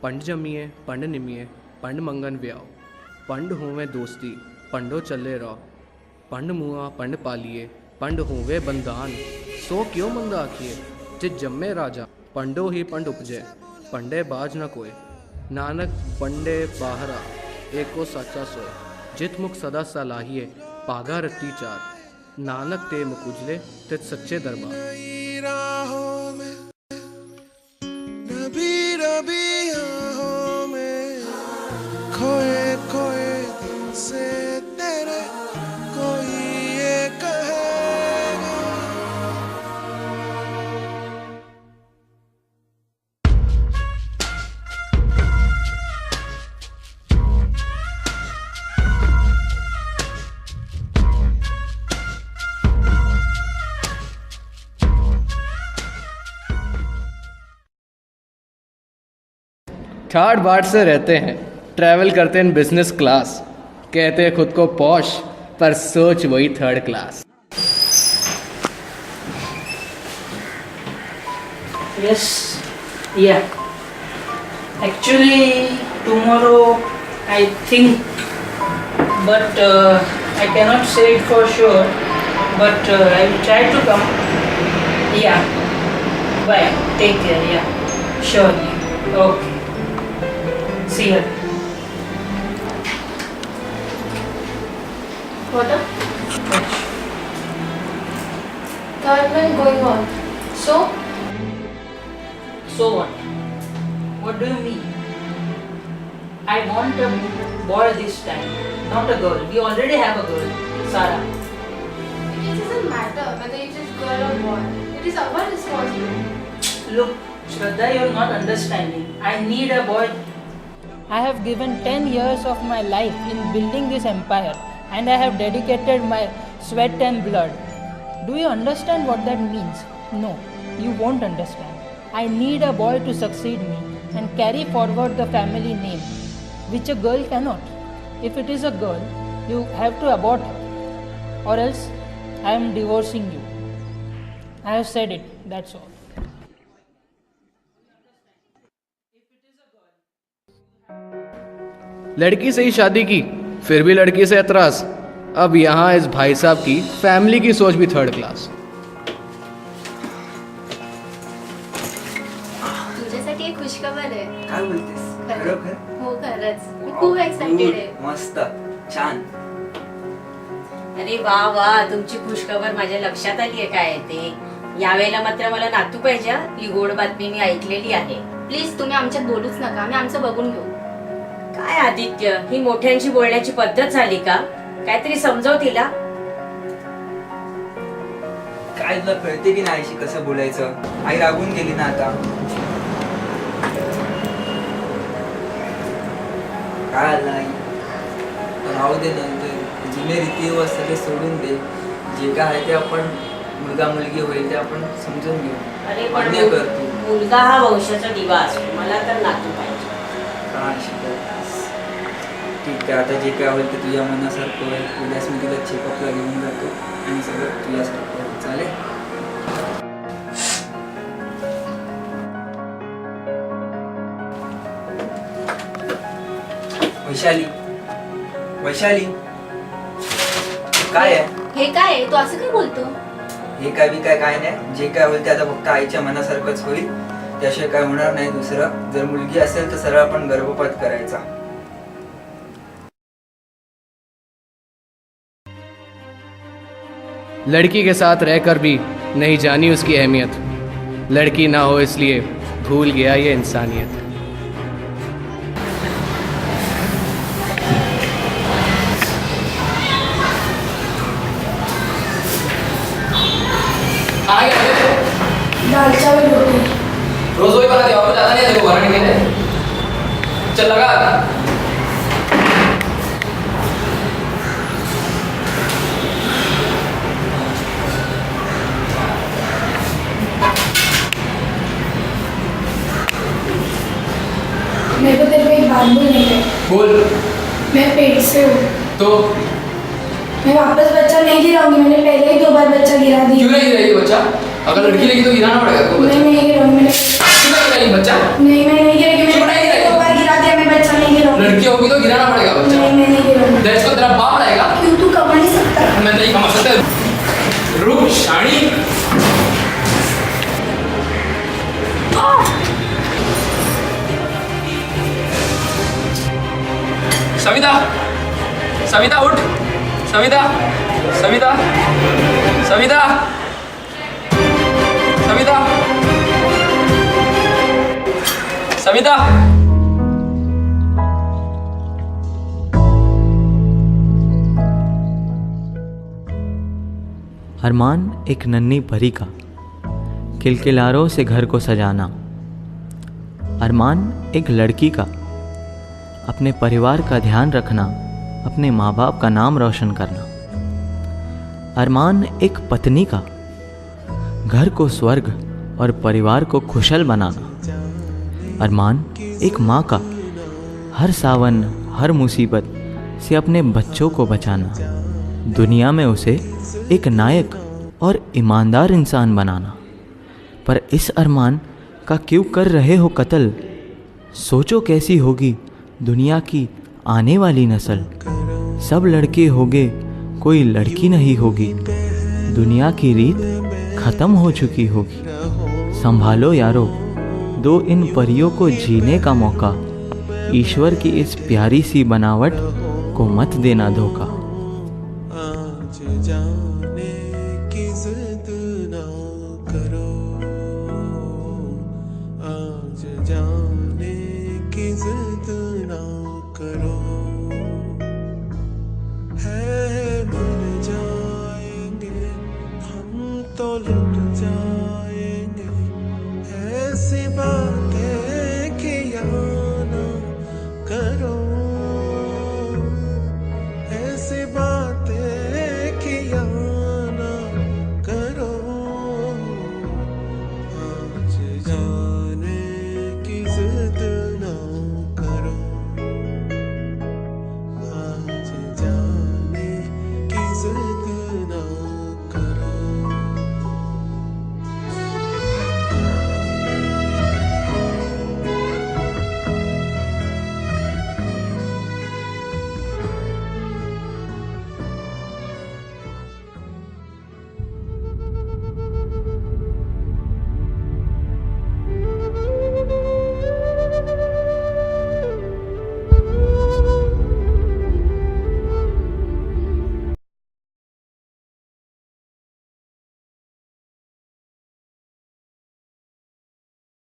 पंड जमीए पंड निमिए पंड मंगन व्याओ पंड होवे दोस्ती पंडो चले रहो पंड मुआ पंड पालिए पंड होवे बंदान सो क्यों मंद आखिए जित जम्मे राजा पंडो ही पंड उपजे पंडे बाज न कोय नानक पंडे बाहरा एको सच्चा सोय जित मुख सदा सलाहिए पागा रत्ती चार नानक ते मुकुजले तित सच्चे दरबार। खोए खोए दिल से तेरे कोई ये कहेगा। ठाट बाट से रहते हैं, ट्रैवल करते हैं बिजनेस क्लास, कहते हैं खुद को पॉश पर सोच वही third class. Yes, yeah. Actually, tomorrow I think, but I cannot say it for sure. But I will try to come. Yeah. Bye. Take care. Yeah. Surely. Okay. See you. What up? Third one going on. So? So what? What do you mean? I want a boy this time, not a girl. We already have a girl, Sarah. It doesn't matter whether it is girl or boy. It is our responsibility. Look, Shraddha, you're not understanding. I need a boy. I have given 10 years of my life in building this empire, and I have dedicated my sweat and blood. Do you understand what that means? No, you won't understand. I need a boy to succeed me and carry forward the family name, which a girl cannot. If it is a girl, you have to abort her, or else I am divorcing you. I have said it, that's all. लड़की से ही शादी की, फिर भी लड़की से एतराज। अब यहाँ इस भाई साहब की फैमिली की सोच भी थर्ड क्लास। तुझ्यासाठी एक खुशखबर आहे. काय बोलतेस? खरोखर? हो खरंच. मी खूप एक्साइटेड आहे. मस्त छान. अरे वा वा, तुमची खुशखबर माझ्या लक्षात आली आहे काय ते. यावेळेला मात्र मला नातू पाहिजे. ही गोड बातमी मी ऐकलेली आहे. प्लीज तुम्ही आमच्यात बोलूच नका. आम्ही आमचं बघून घेऊ. काय आदित्य, ही मोठ्यांची बोलण्याची पद्धत झाली का? काहीतरी समजव तिला. काय तुला कळते की नाही कसं बोलायचं? आई रागून गेली ना आता. काय आलं आई? राहू दे, नंतर जुने रीती सगळे सोडून दे. जे काय आहे ते आपण मुलगा मुलगी होईल ते आपण समजून घेऊ. अरे पण मान्य कर तू. मुलगा हा वंशाचा दिवा असतो. मला तर नातू पाहिजे. काय शिकवतेस? ठीक आहे, आता जे काय होईल ते तुझ्या मनासारखं होईल. उद्याच मी तुला चेकअपला घेऊन जातो आणि सगळं तुझ्यासारखं होईल. चालेल? वैशाली, वैशाली, काय आहे हे काय आहे? तू असं काय बोलतो? हे काय बी काय नाही. जे काय होईल ते आता फक्त आईच्या मनासारखंच होईल. त्याशिवाय काय होणार नाही दुसरं. जर मुलगी असेल तर सरळ आपण गर्भपात करायचा. लड़की के साथ रहकर भी नहीं जानी उसकी अहमियत, लड़की ना हो इसलिए भूल गया ये इंसानियत। दाल चावल रोटी. रोज वही बनाते हो, आपको ज्यादा नहीं है देखो बनाने के लिए। चल लगा। मेरे को तेरे को एक बात बोलनी है. बोल। मैं पेट से हूँ. तो मैं वापस बच्चा नहीं गिराऊंगी. मैंने पहले ही 2 बार बच्चा गिरा दिया. क्यों नहीं गिराएगी बच्चा? अगर लड़की लगी तो गिराना पड़ेगा तुमको बच्चा। मैं नहीं गिराऊंगी. मैंने क्यों नहीं गिराएगी बच्चा? नहीं, मैं नहीं गिराऊंगी. क्यों नहीं गिराएगी? शाणी सविता सविता उठ सविता सविता सविता सविता सविता अरमान एक नन्ही परी का किलकिलारों से घर को सजाना। अरमान एक लड़की का अपने परिवार का ध्यान रखना, अपने माँ बाप का नाम रोशन करना। अरमान एक पत्नी का घर को स्वर्ग और परिवार को खुशहाल बनाना। अरमान एक माँ का हर सावन हर मुसीबत से अपने बच्चों को बचाना, दुनिया में उसे एक नायक और ईमानदार इंसान बनाना। पर इस अरमान का क्यों कर रहे हो कत्ल? सोचो कैसी होगी दुनिया की आने वाली नस्ल। सब लड़के होंगे कोई लड़की नहीं होगी, दुनिया की रीत खत्म हो चुकी होगी। संभालो यारो, दो इन परियों को जीने का मौका। ईश्वर की इस प्यारी सी बनावट को मत देना धोखा। आज जाने की जिद ना करो, आज